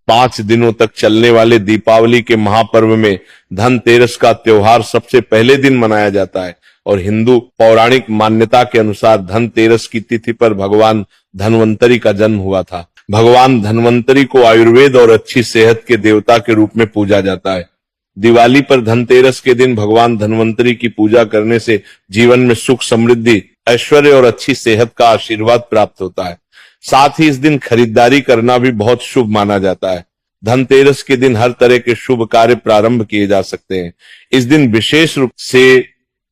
5 दिनों तक चलने वाले दीपावली के महापर्व में धनतेरस का त्योहार सबसे पहले दिन मनाया जाता है और हिंदू पौराणिक मान्यता के अनुसार धनतेरस की तिथि पर भगवान धन्वंतरी का जन्म हुआ था। भगवान धन्वंतरी को आयुर्वेद और अच्छी सेहत के देवता के रूप में पूजा जाता है। दिवाली पर धनतेरस के दिन भगवान धन्वंतरी की पूजा करने से जीवन में सुख, समृद्धि, ऐश्वर्य और अच्छी सेहत का आशीर्वाद प्राप्त होता है। साथ ही इस दिन खरीदारी करना भी बहुत शुभ माना जाता है। धनतेरस के दिन हर तरह के शुभ कार्य प्रारंभ किए जा सकते हैं। इस दिन विशेष रूप से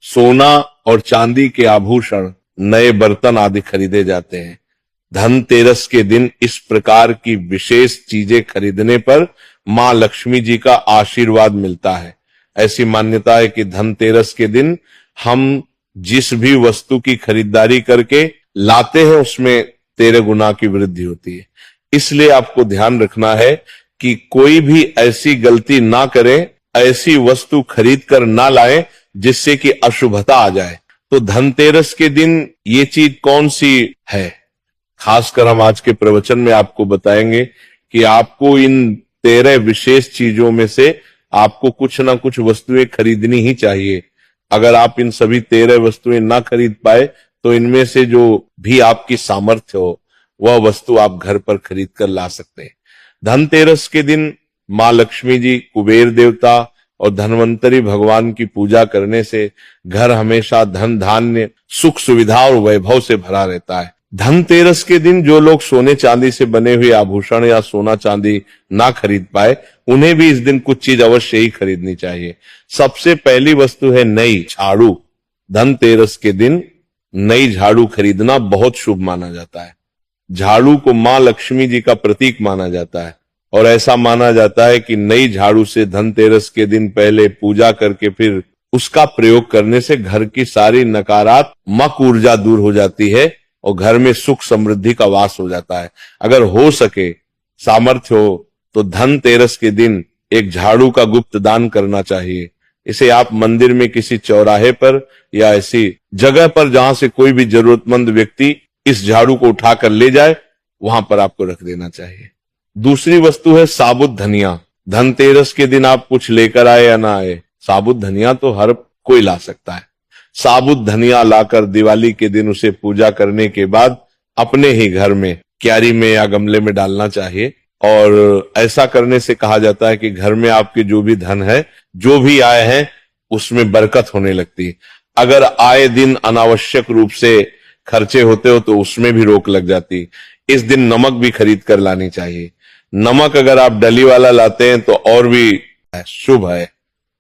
सोना और चांदी के आभूषण, नए बर्तन आदि खरीदे जाते हैं। धनतेरस के दिन इस प्रकार की विशेष चीजें खरीदने पर मां लक्ष्मी जी का आशीर्वाद मिलता है। ऐसी मान्यता है कि धनतेरस के दिन हम जिस भी वस्तु की खरीदारी करके लाते हैं उसमें 13 गुना की वृद्धि होती है। इसलिए आपको ध्यान रखना है कि कोई भी ऐसी गलती ना करें, ऐसी वस्तु खरीद कर ना लाएं जिससे कि अशुभता आ जाए। तो धनतेरस के दिन ये चीज कौन सी है, खासकर हम आज के प्रवचन में आपको बताएंगे कि आपको इन 13 विशेष चीजों में से आपको कुछ ना कुछ वस्तुएं खरीदनी ही चाहिए। अगर आप इन सभी 13 वस्तुएं ना खरीद पाए तो इनमें से जो भी आपकी सामर्थ्य हो वह वस्तु आप घर पर खरीद कर ला सकते हैं। धनतेरस के दिन मां लक्ष्मी जी, कुबेर देवता और धन्वंतरी भगवान की पूजा करने से घर हमेशा धन, धान्य, सुख, सुविधा और वैभव से भरा रहता है। धनतेरस के दिन जो लोग सोने चांदी से बने हुए आभूषण या सोना चांदी ना खरीद पाए, उन्हें भी इस दिन कुछ चीज अवश्य ही खरीदनी चाहिए। सबसे पहली वस्तु है नई झाड़ू। धनतेरस के दिन नई झाड़ू खरीदना बहुत शुभ माना जाता है। झाड़ू को मां लक्ष्मी जी का प्रतीक माना जाता है और ऐसा माना जाता है कि नई झाड़ू से धनतेरस के दिन पहले पूजा करके फिर उसका प्रयोग करने से घर की सारी नकारात्मक ऊर्जा दूर हो जाती है और घर में सुख, समृद्धि का वास हो जाता है। अगर हो सके, सामर्थ्य हो तो धनतेरस के दिन एक झाड़ू का गुप्त दान करना चाहिए। इसे आप मंदिर में किसी चौराहे पर या ऐसी जगह पर जहां से कोई भी जरूरतमंद व्यक्ति इस झाड़ू को उठाकर ले जाए, वहां पर आपको रख देना चाहिए। दूसरी वस्तु है साबुत धनिया। धनतेरस के दिन आप कुछ लेकर आए या ना आए, साबुत धनिया तो हर कोई ला सकता है। साबुत धनिया लाकर दिवाली के दिन उसे पूजा करने के बाद अपने ही घर में क्यारी में या गमले में डालना चाहिए और ऐसा करने से कहा जाता है कि घर में आपके जो भी धन है, जो भी आय है, उसमें बरकत होने लगती है। अगर आए दिन अनावश्यक रूप से खर्चे होते हो तो उसमें भी रोक लग जाती। इस दिन नमक भी खरीद कर लानी चाहिए। नमक अगर आप डली वाला लाते हैं तो और भी शुभ है,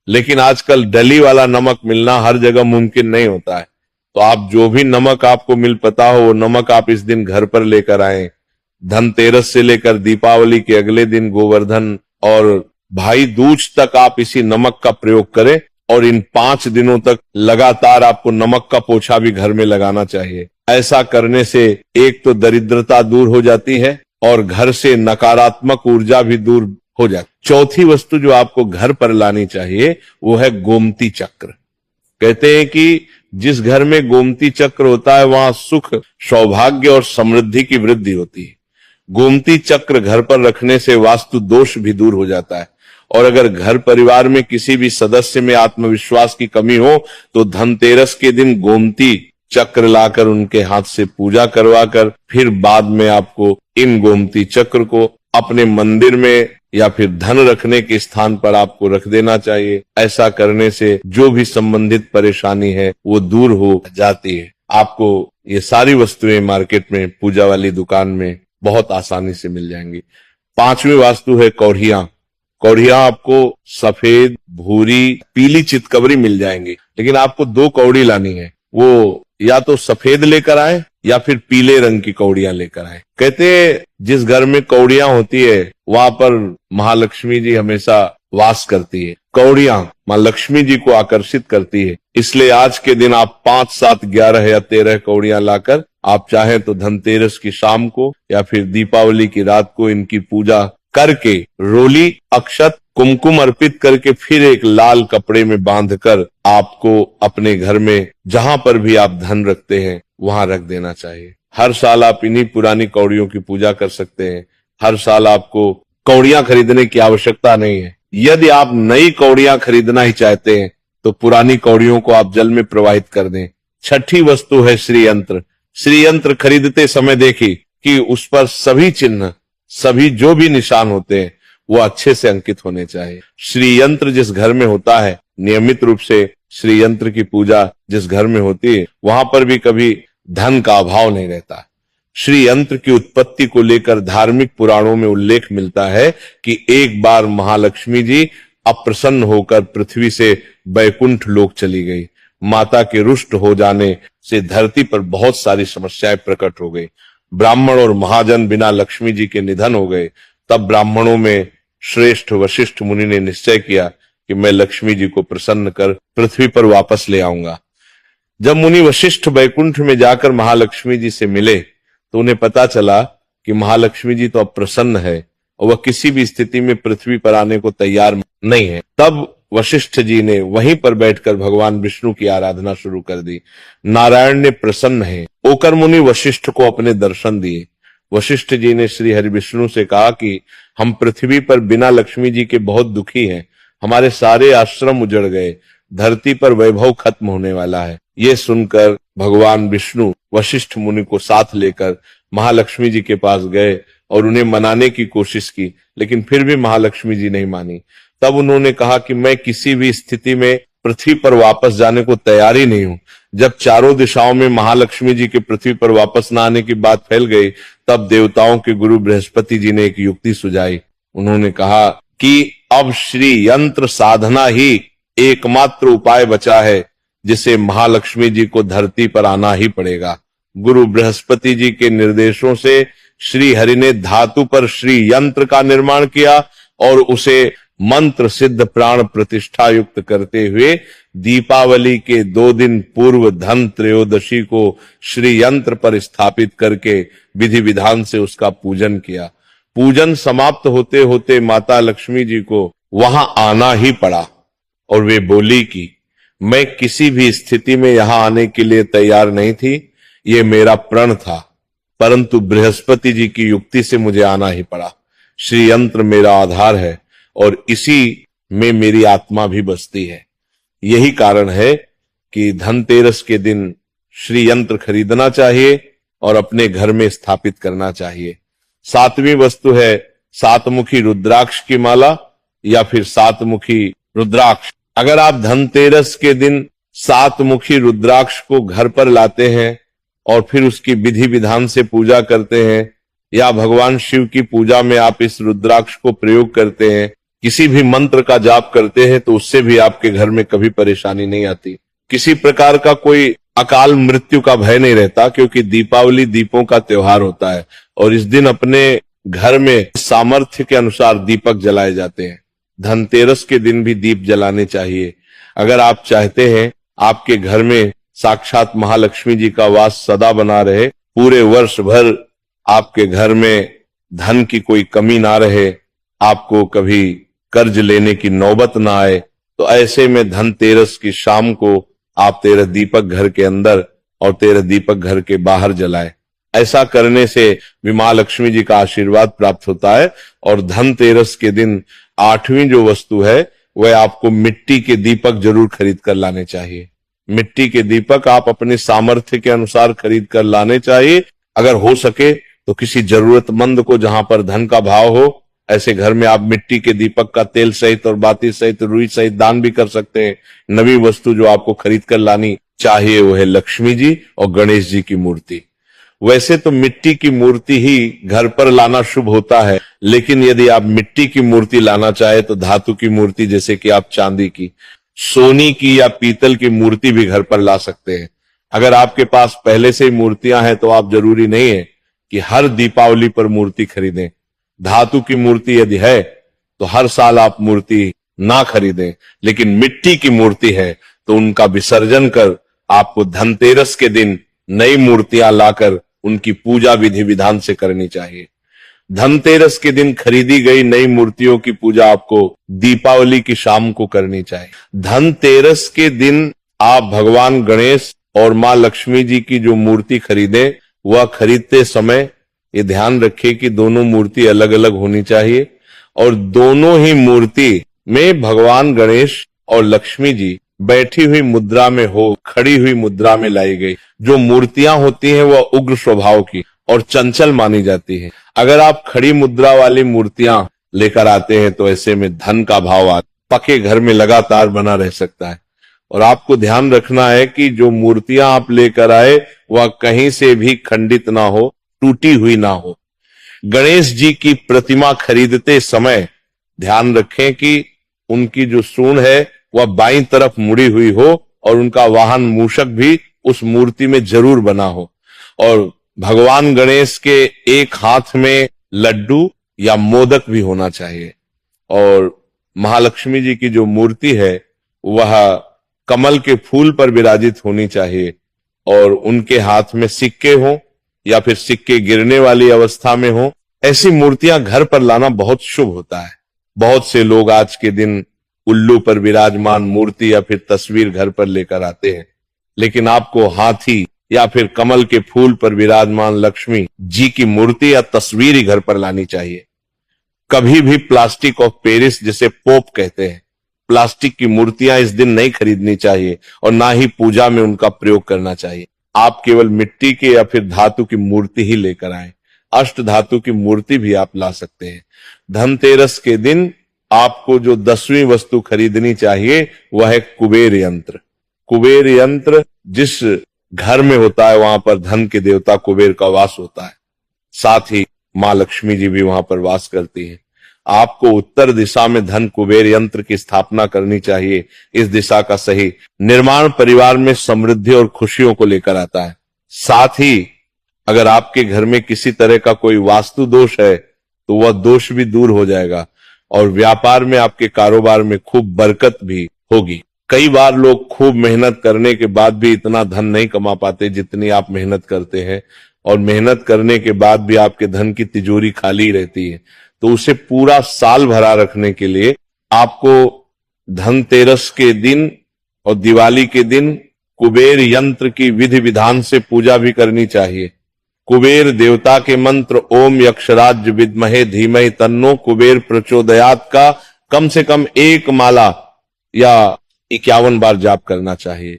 लेकिन आजकल डली वाला नमक मिलना हर जगह मुमकिन नहीं होता है। तो आप जो भी नमक आपको मिल पता हो वो नमक आप इस दिन घर पर लेकर आए। धनतेरस से लेकर दीपावली के अगले दिन गोवर्धन और भाई दूज तक आप इसी नमक का प्रयोग करें और इन 5 दिनों तक लगातार आपको नमक का पोछा भी घर में लगाना चाहिए। ऐसा करने से एक तो दरिद्रता दूर हो जाती है और घर से नकारात्मक ऊर्जा भी दूर हो जाती। चौथी वस्तु जो आपको घर पर लानी चाहिए वो है गोमती चक्र। कहते हैं कि जिस घर में गोमती चक्र होता है वहां सुख, सौभाग्य और समृद्धि की वृद्धि होती है। गोमती चक्र घर पर रखने से वास्तु दोष भी दूर हो जाता है और अगर घर परिवार में किसी भी सदस्य में आत्मविश्वास की कमी हो तो धनतेरस के दिन गोमती चक्र लाकर उनके हाथ से पूजा करवाकर फिर बाद में आपको इन गोमती चक्र को अपने मंदिर में या फिर धन रखने के स्थान पर आपको रख देना चाहिए। ऐसा करने से जो भी संबंधित परेशानी है वो दूर हो जाती है। आपको ये सारी वस्तुएं मार्केट में, पूजा वाली दुकान में बहुत आसानी से मिल जाएंगी। 5वीं वास्तु है कौड़ियां। कौड़ियां आपको सफेद, भूरी, पीली चितकबरी मिल जाएंगी, लेकिन आपको 2 कौड़ी लानी है। वो या तो सफेद लेकर आए या फिर पीले रंग की कौड़ियां लेकर आए। कहते हैं जिस घर में कौड़ियां होती है वहां पर महालक्ष्मी जी हमेशा वास करती है। कौड़ियां मां लक्ष्मी जी को आकर्षित करती है, इसलिए आज के दिन आप 5, 7, 11 या 13 कौड़ियां लाकर आप चाहें तो धनतेरस की शाम को या फिर दीपावली की रात को इनकी पूजा करके रोली, अक्षत, कुमकुम अर्पित करके फिर एक लाल कपड़े में बांधकर आपको अपने घर में जहां पर भी आप धन रखते हैं वहां रख देना चाहिए। हर साल आप इन्हीं पुरानी कौड़ियों की पूजा कर सकते हैं। हर साल आपको कौड़ियां खरीदने की आवश्यकता नहीं है। यदि आप नई कौड़ियां खरीदना ही चाहते हैं तो पुरानी कौड़ियों को आप जल में प्रवाहित कर दें। छठी वस्तु है श्री यंत्र। श्री यंत्र खरीदते समय देखिए कि उस पर सभी चिन्ह, सभी जो भी निशान होते हैं वो अच्छे से अंकित होने चाहिए। श्री यंत्र जिस घर में होता है, नियमित रूप से श्री यंत्र की पूजा जिस घर में होती है, वहां पर भी कभी धन का अभाव नहीं रहता। श्री यंत्र की उत्पत्ति को लेकर धार्मिक पुराणों में उल्लेख मिलता है कि एक बार महालक्ष्मी जी अप्रसन्न होकर पृथ्वी से बैकुंठ लोक चली गई। माता के रुष्ट हो जाने से धरती पर बहुत सारी समस्याएं प्रकट हो गई। ब्राह्मण और महाजन बिना लक्ष्मी जी के निधन हो गए। तब ब्राह्मणों में श्रेष्ठ वशिष्ठ मुनि ने निश्चय किया कि मैं लक्ष्मी जी को प्रसन्न कर पृथ्वी पर वापस ले आऊंगा। जब मुनि वशिष्ठ बैकुंठ में जाकर महालक्ष्मी जी से मिले तो उन्हें पता चला कि महालक्ष्मी जी तो अब प्रसन्न है और वह किसी भी स्थिति में पृथ्वी पर आने को तैयार नहीं है। तब वशिष्ठ जी ने वहीं पर बैठकर भगवान विष्णु की आराधना शुरू कर दी। नारायण ने प्रसन्न है होकर मुनि वशिष्ठ को अपने दर्शन दिए। वशिष्ठ जी ने श्री हरि विष्णु से कहा कि हम पृथ्वी पर बिना लक्ष्मी जी के बहुत दुखी हैं। हमारे सारे आश्रम उजड़ गए, धरती पर वैभव खत्म होने वाला है। ये सुनकर भगवान विष्णु वशिष्ठ मुनि को साथ लेकर महालक्ष्मी जी के पास गए और उन्हें मनाने की कोशिश की, लेकिन फिर भी महालक्ष्मी जी नहीं मानी। तब उन्होंने कहा कि मैं किसी भी स्थिति में पृथ्वी पर वापस जाने को तैयार ही नहीं हूं। जब चारों दिशाओं में महालक्ष्मी जी के पृथ्वी पर वापस न आने की बात फैल गई, तब देवताओं के गुरु बृहस्पति जी ने एक युक्ति सुझाई। उन्होंने कहा कि अब श्री यंत्र साधना ही एकमात्र उपाय बचा है जिसे महालक्ष्मी जी को धरती पर आना ही पड़ेगा। गुरु बृहस्पति जी के निर्देशों से श्री हरि ने धातु पर श्री यंत्र का निर्माण किया और उसे मंत्र सिद्ध प्राण प्रतिष्ठा युक्त करते हुए दीपावली के 2 दिन पूर्व धन त्रयोदशी को श्री यंत्र पर स्थापित करके विधि विधान से उसका पूजन किया। पूजन समाप्त होते होते माता लक्ष्मी जी को वहां आना ही पड़ा और वे बोली कि मैं किसी भी स्थिति में यहां आने के लिए तैयार नहीं थी, ये मेरा प्रण था, परंतु बृहस्पति जी की युक्ति से मुझे आना ही पड़ा। श्री यंत्र मेरा आधार है और इसी में मेरी आत्मा भी बसती है। यही कारण है कि धनतेरस के दिन श्री यंत्र खरीदना चाहिए और अपने घर में स्थापित करना चाहिए। 7वीं वस्तु है सातमुखी रुद्राक्ष की माला या फिर सातमुखी रुद्राक्ष। अगर आप धनतेरस के दिन सातमुखी रुद्राक्ष को घर पर लाते हैं और फिर उसकी विधि विधान से पूजा करते हैं या भगवान शिव की पूजा में आप इस रुद्राक्ष को प्रयोग करते हैं, किसी भी मंत्र का जाप करते हैं, तो उससे भी आपके घर में कभी परेशानी नहीं आती। किसी प्रकार का कोई अकाल मृत्यु का भय नहीं रहता, क्योंकि दीपावली दीपों का त्योहार होता है और इस दिन अपने घर में सामर्थ्य के अनुसार दीपक जलाए जाते हैं। धनतेरस के दिन भी दीप जलाने चाहिए। अगर आप चाहते हैं आपके घर में साक्षात महालक्ष्मी जी का वास सदा बना रहे, पूरे वर्ष भर आपके घर में धन की कोई कमी ना रहे, आपको कभी कर्ज लेने की नौबत ना आए, तो ऐसे में धनतेरस की शाम को आप 13 दीपक घर के अंदर और 13 दीपक घर के बाहर जलाएं। ऐसा करने से भी महालक्ष्मी जी का आशीर्वाद प्राप्त होता है। और धनतेरस के दिन 8वीं जो वस्तु है वह आपको मिट्टी के दीपक जरूर खरीद कर लाने चाहिए। मिट्टी के दीपक आप अपने सामर्थ्य के अनुसार खरीद कर लाने चाहिए। अगर हो सके तो किसी जरूरतमंद को, जहां पर धन का भाव हो, ऐसे घर में आप मिट्टी के दीपक का तेल सहित और बाती सहित, रुई सहित दान भी कर सकते हैं। नवी वस्तु जो आपको खरीद कर लानी चाहिए वो है लक्ष्मी जी और गणेश जी की मूर्ति। वैसे तो मिट्टी की मूर्ति ही घर पर लाना शुभ होता है, लेकिन यदि आप मिट्टी की मूर्ति लाना चाहे तो धातु की मूर्ति, जैसे कि आप चांदी की, सोनी की या पीतल की मूर्ति भी घर पर ला सकते हैं। अगर आपके पास पहले से ही मूर्तियां हैं तो आप जरूरी नहीं है कि हर दीपावली पर मूर्ति खरीदें। धातु की मूर्ति यदि है तो हर साल आप मूर्ति ना खरीदें, लेकिन मिट्टी की मूर्ति है तो उनका विसर्जन कर आपको धनतेरस के दिन नई मूर्तियां लाकर उनकी पूजा विधि विधान से करनी चाहिए। धनतेरस के दिन खरीदी गई नई मूर्तियों की पूजा आपको दीपावली की शाम को करनी चाहिए। धनतेरस के दिन आप भगवान गणेश और मां लक्ष्मी जी की जो मूर्ति खरीदें, वह खरीदते समय ये ध्यान रखिए कि दोनों मूर्ति अलग अलग होनी चाहिए। और दोनों ही मूर्ति में भगवान गणेश और लक्ष्मी जी बैठी हुई मुद्रा में हो, खड़ी हुई मुद्रा में लाई गई। जो मूर्तियां होती हैं वह उग्र स्वभाव की और चंचल मानी जाती है। अगर आप खड़ी मुद्रा वाली मूर्तियां लेकर आते हैं तो ऐसे में धन का भाव पके घर में लगातार बना रह सकता है। और आपको ध्यान रखना है कि जो मूर्तियां आप लेकर आए वह कहीं से भी खंडित ना हो, टूटी हुई ना हो। गणेश जी की प्रतिमा खरीदते समय ध्यान रखें कि उनकी जो सूंड है वह बाईं तरफ मुड़ी हुई हो और उनका वाहन मूषक भी उस मूर्ति में जरूर बना हो। और भगवान गणेश के एक हाथ में लड्डू या मोदक भी होना चाहिए। और महालक्ष्मी जी की जो मूर्ति है वह कमल के फूल पर विराजित होनी चाहिए और उनके हाथ में सिक्के हो या फिर सिक्के गिरने वाली अवस्था में हो। ऐसी मूर्तियां घर पर लाना बहुत शुभ होता है। बहुत से लोग आज के दिन उल्लू पर विराजमान मूर्ति या फिर तस्वीर घर पर लेकर आते हैं, लेकिन आपको हाथी या फिर कमल के फूल पर विराजमान लक्ष्मी जी की मूर्ति या तस्वीर ही घर पर लानी चाहिए। कभी भी प्लास्टिक ऑफ पेरिस, जिसे पोप कहते हैं, प्लास्टिक की मूर्तियां इस दिन नहीं खरीदनी चाहिए और ना ही पूजा में उनका प्रयोग करना चाहिए। आप केवल मिट्टी के या फिर धातु की मूर्ति ही लेकर आए। अष्ट धातु की मूर्ति भी आप ला सकते हैं। धनतेरस के दिन आपको जो 10वीं वस्तु खरीदनी चाहिए वह है कुबेर यंत्र। कुबेर यंत्र जिस घर में होता है वहां पर धन के देवता कुबेर का वास होता है, साथ ही मां लक्ष्मी जी भी वहां पर वास करती है। आपको उत्तर दिशा में धन कुबेर यंत्र की स्थापना करनी चाहिए। इस दिशा का सही निर्माण परिवार में समृद्धि और खुशियों को लेकर आता है। साथ ही अगर आपके घर में किसी तरह का कोई वास्तु दोष है तो वह दोष भी दूर हो जाएगा और व्यापार में, आपके कारोबार में खूब बरकत भी होगी। कई बार लोग खूब मेहनत करने के बाद भी इतना धन नहीं कमा पाते जितनी आप मेहनत करते हैं, और मेहनत करने के बाद भी आपके धन की तिजोरी खाली रहती है। तो उसे पूरा साल भरा रखने के लिए आपको धनतेरस के दिन और दिवाली के दिन कुबेर यंत्र की विधि विधान से पूजा भी करनी चाहिए। कुबेर देवता के मंत्र ओम यक्षराज विद्महे धीमहि तन्नो कुबेर प्रचोदयात का कम से कम 1 माला या 51 बार जाप करना चाहिए।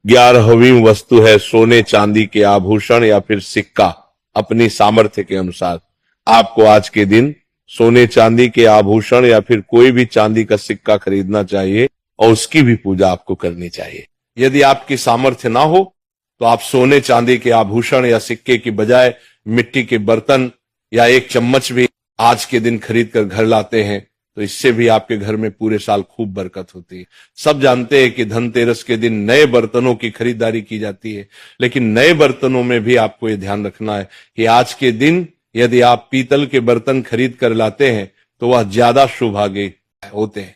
11वीं वस्तु है सोने चांदी के आभूषण या फिर सिक्का। अपनी सामर्थ्य के अनुसार आपको आज के दिन सोने चांदी के आभूषण या फिर कोई भी चांदी का सिक्का खरीदना चाहिए और उसकी भी पूजा आपको करनी चाहिए। यदि आपकी सामर्थ्य ना हो तो आप सोने चांदी के आभूषण या सिक्के की बजाय मिट्टी के बर्तन या 1 चम्मच भी आज के दिन खरीद कर घर लाते हैं तो इससे भी आपके घर में पूरे साल खूब बरकत होती है। सब जानते हैं कि धनतेरस के दिन नए बर्तनों की खरीदारी की जाती है, लेकिन नए बर्तनों में भी आपको ये ध्यान रखना है कि आज के दिन यदि आप पीतल के बर्तन खरीद कर लाते हैं तो वह ज्यादा शुभागे होते हैं।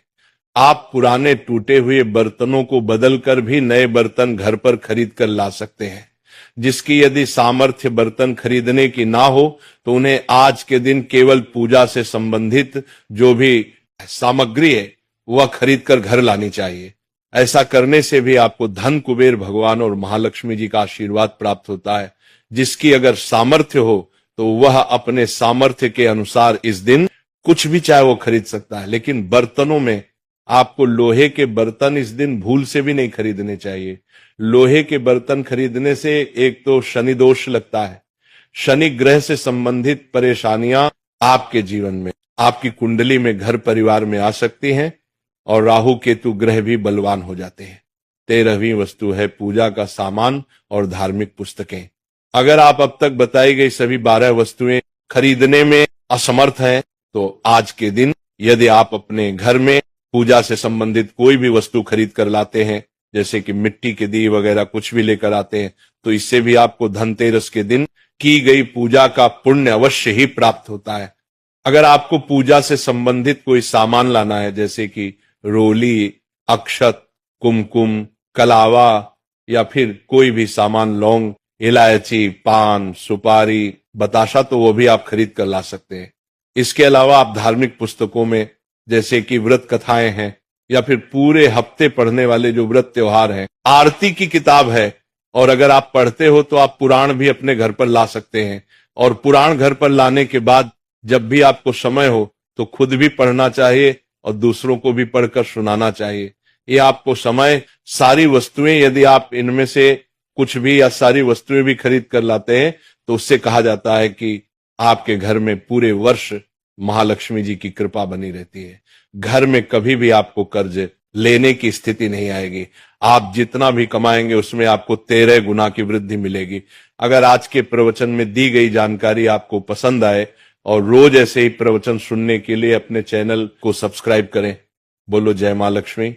आप पुराने टूटे हुए बर्तनों को बदलकर भी नए बर्तन घर पर खरीद कर ला सकते हैं। जिसकी यदि सामर्थ्य बर्तन खरीदने की ना हो तो उन्हें आज के दिन केवल पूजा से संबंधित जो भी सामग्री है वह खरीद कर घर लानी चाहिए। ऐसा करने से भी आपको धन कुबेर भगवान और महालक्ष्मी जी का आशीर्वाद प्राप्त होता है। जिसकी अगर सामर्थ्य हो तो वह अपने सामर्थ्य के अनुसार इस दिन कुछ भी चाहे वो खरीद सकता है, लेकिन बर्तनों में आपको लोहे के बर्तन इस दिन भूल से भी नहीं खरीदने चाहिए। लोहे के बर्तन खरीदने से एक तो शनि दोष लगता है, शनि ग्रह से संबंधित परेशानियां आपके जीवन में, आपकी कुंडली में, घर परिवार में आ सकती हैं और राहु केतु ग्रह भी बलवान हो जाते हैं। 13वीं वस्तु है पूजा का सामान और धार्मिक पुस्तकें। अगर आप अब तक बताई गई सभी 12 वस्तुएं खरीदने में असमर्थ हैं तो आज के दिन यदि आप अपने घर में पूजा से संबंधित कोई भी वस्तु खरीद कर लाते हैं, जैसे कि मिट्टी के दिए वगैरह कुछ भी लेकर आते हैं, तो इससे भी आपको धनतेरस के दिन की गई पूजा का पुण्य अवश्य ही प्राप्त होता है। अगर आपको पूजा से संबंधित कोई सामान लाना है, जैसे कि रोली, अक्षत, कुमकुम, कलावा या फिर कोई भी सामान, लौंग, इलायची, पान, सुपारी, बताशा, तो वो भी आप खरीद कर ला सकते हैं। इसके अलावा आप धार्मिक पुस्तकों में जैसे कि व्रत कथाएं हैं या फिर पूरे हफ्ते पढ़ने वाले जो व्रत त्योहार हैं, आरती की किताब है, और अगर आप पढ़ते हो तो आप पुराण भी अपने घर पर ला सकते हैं। और पुराण घर पर लाने के बाद जब भी आपको समय हो तो खुद भी पढ़ना चाहिए और दूसरों को भी पढ़कर सुनाना चाहिए। ये आपको समय, सारी वस्तुएं, यदि आप इनमें से कुछ भी या सारी वस्तुएं भी खरीद कर लाते हैं तो उससे कहा जाता है कि आपके घर में पूरे वर्ष महालक्ष्मी जी की कृपा बनी रहती है। घर में कभी भी आपको कर्ज लेने की स्थिति नहीं आएगी। आप जितना भी कमाएंगे उसमें आपको 13 गुना की वृद्धि मिलेगी। अगर आज के प्रवचन में दी गई जानकारी आपको पसंद आए और रोज ऐसे ही प्रवचन सुनने के लिए अपने चैनल को सब्सक्राइब करें। बोलो जय मां लक्ष्मी।